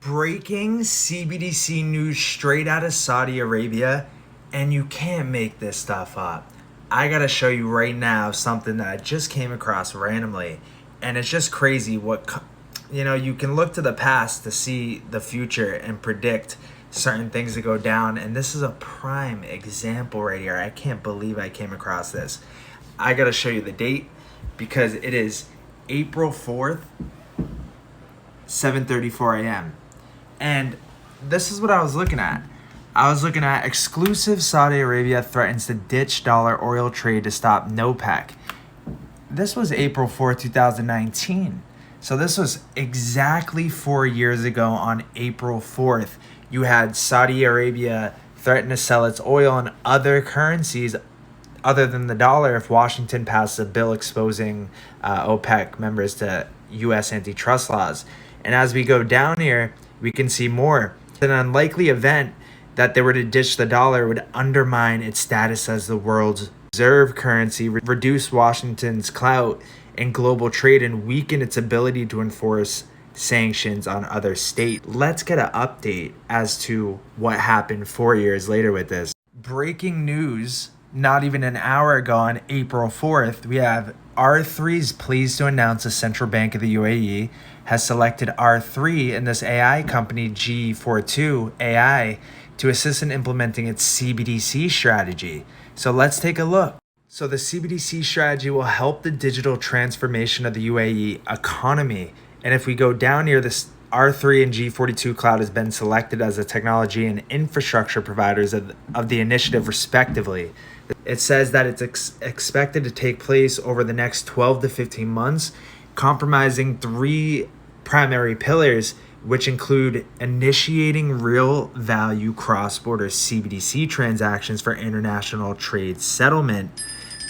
Breaking CBDC news straight out of Saudi Arabia, and you can't make this stuff up. I gotta show you right now something that I just came across randomly, and it's just crazy what, you can look to the past to see the future and predict certain things to go down, and this is a prime example right here. I can't believe I came across this. I gotta show you the date because it is April 4th, 7:34 a.m. And this is what I was looking at. I was looking at exclusive Saudi Arabia threatens to ditch dollar oil trade to stop NOPEC. This was April 4th, 2019. So this was exactly 4 years ago on April 4th. You had Saudi Arabia threaten to sell its oil and other currencies other than the dollar if Washington passes a bill exposing OPEC members to U.S. antitrust laws. And as we go down here, we can see more. An unlikely event that they were to ditch the dollar would undermine its status as the world's reserve currency, reduce Washington's clout in global trade, and weaken its ability to enforce sanctions on other states. Let's get an update as to what happened 4 years later with this. Breaking news, not even an hour ago on April 4th, we have R3 is pleased to announce the Central Bank of the UAE has selected R3 and this AI company G42 AI to assist in implementing its CBDC strategy. So let's take a look. So the CBDC strategy will help the digital transformation of the UAE economy. And if we go down here, this R3 and G42 Cloud has been selected as the technology and infrastructure providers of the initiative respectively. It says that it's expected to take place over the next 12 to 15 months, compromising three primary pillars, which include initiating real value cross-border CBDC transactions for international trade settlement,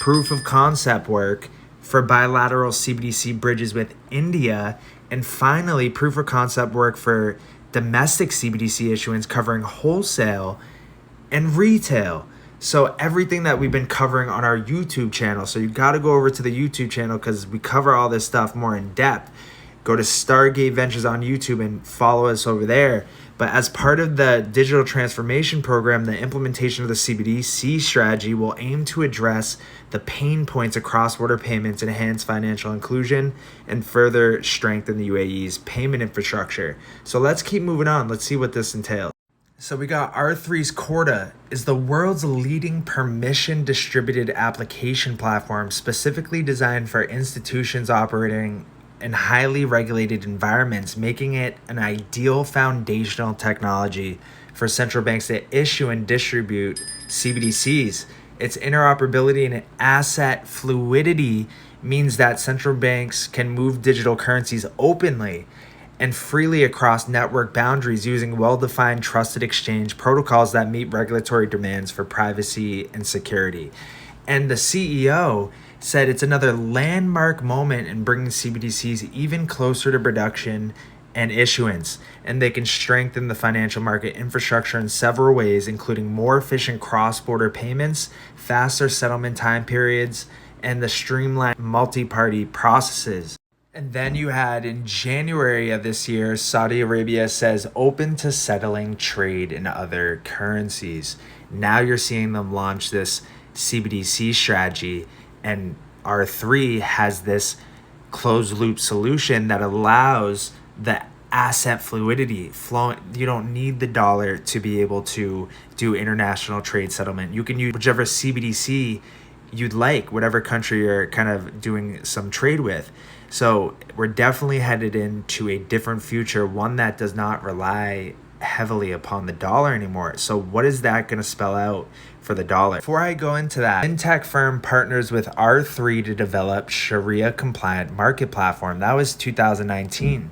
proof of concept work for bilateral CBDC bridges with India, and finally, proof of concept work for domestic CBDC issuance covering wholesale and retail. So everything that we've been covering on our YouTube channel. So you got to go over to the YouTube channel because we cover all this stuff more in depth. Go to Stargate Ventures on YouTube and follow us over there. But as part of the digital transformation program, the implementation of the CBDC strategy will aim to address the pain points of cross-border payments, enhance financial inclusion, and further strengthen the UAE's payment infrastructure. So let's keep moving on. Let's see what this entails. So we got R3's Corda is the world's leading permission distributed application platform specifically designed for institutions operating in highly regulated environments, making it an ideal foundational technology for central banks to issue and distribute CBDCs. Its interoperability and asset fluidity means that central banks can move digital currencies openly and freely across network boundaries using well-defined trusted exchange protocols that meet regulatory demands for privacy and security. And the CEO said it's another landmark moment in bringing CBDCs even closer to production and issuance, and they can strengthen the financial market infrastructure in several ways, including more efficient cross-border payments, faster settlement time periods, and the streamlined multi-party processes. And then you had in January of this year, Saudi Arabia says open to settling trade in other currencies. Now you're seeing them launch this CBDC strategy, and R3 has this closed loop solution that allows the asset fluidity flowing. You don't need the dollar to be able to do international trade settlement. You can use whichever CBDC you'd like, whatever country you're kind of doing some trade with. So we're definitely headed into a different future, one that does not rely heavily upon the dollar anymore. So what is that going to spell out for the dollar? Before I go into that, fintech firm partners with R3 to develop Sharia compliant market platform. That was 2019.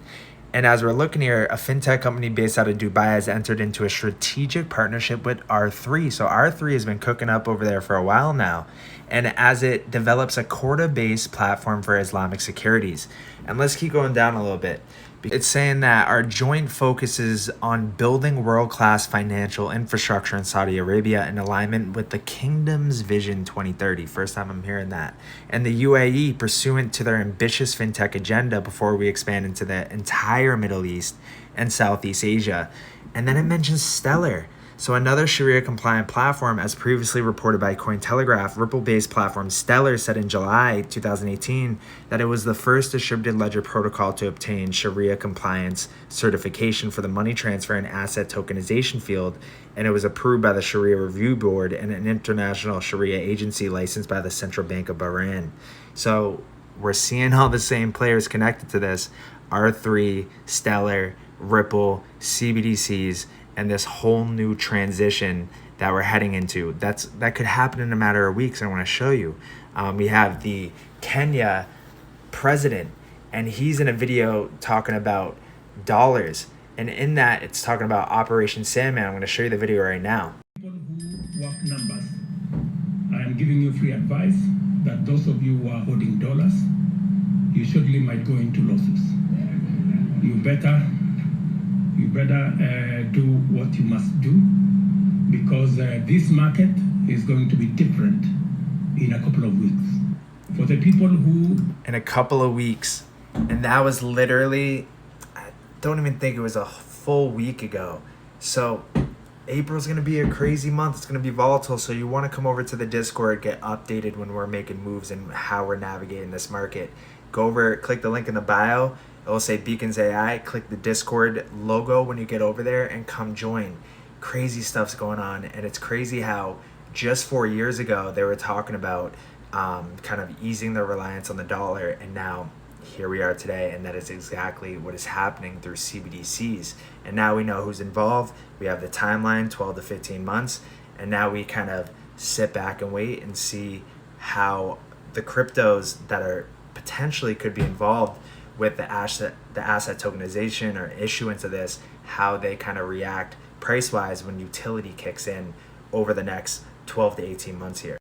And as we're looking here, a fintech company based out of Dubai has entered into a strategic partnership with R3. So R3 has been cooking up over there for a while now. And as it develops a Corda-based platform for Islamic securities. And let's keep going down a little bit. It's saying that our joint focus is on building world-class financial infrastructure in Saudi Arabia in alignment with the Kingdom's Vision 2030. First time I'm hearing that. And the UAE, pursuant to their ambitious fintech agenda before we expand into the entire Middle East, and Southeast Asia. And then it mentions Stellar. So another Sharia-compliant platform, as previously reported by Cointelegraph, Ripple-based platform Stellar said in July 2018 that it was the first distributed ledger protocol to obtain Sharia compliance certification for the money transfer and asset tokenization field, and it was approved by the Sharia Review Board and an international Sharia agency licensed by the Central Bank of Bahrain. So we're seeing all the same players connected to this: R3, Stellar, Ripple, CBDCs, and this whole new transition that we're heading into. That could happen in a matter of weeks. I want to show you. We have the Kenya president, and he's in a video talking about dollars. And in that, it's talking about Operation Sandman. I'm going to show you the video right now. People who work numbers, I am giving you free advice that those of you who are holding dollars, you surely might go into losses. You better do what you must do, because this market is going to be different in a couple of weeks. For the people who... In a couple of weeks. And that was literally, I don't even think it was a full week ago. So April's going to be a crazy month. It's going to be volatile. So you want to come over to the Discord, get updated when we're making moves and how we're navigating this market. Go over, click the link in the bio. It will say Beacons AI. Click the Discord logo when you get over there and come join. Crazy stuff's going on. And it's crazy how just 4 years ago they were talking about kind of easing their reliance on the dollar. And now here we are today. And that is exactly what is happening through CBDCs. And now we know who's involved. We have the timeline, 12 to 15 months. And now we kind of sit back and wait and see how the cryptos that are potentially could be involved with the asset tokenization or issuance of this, how they kind of react price-wise when utility kicks in over the next 12 to 18 months here.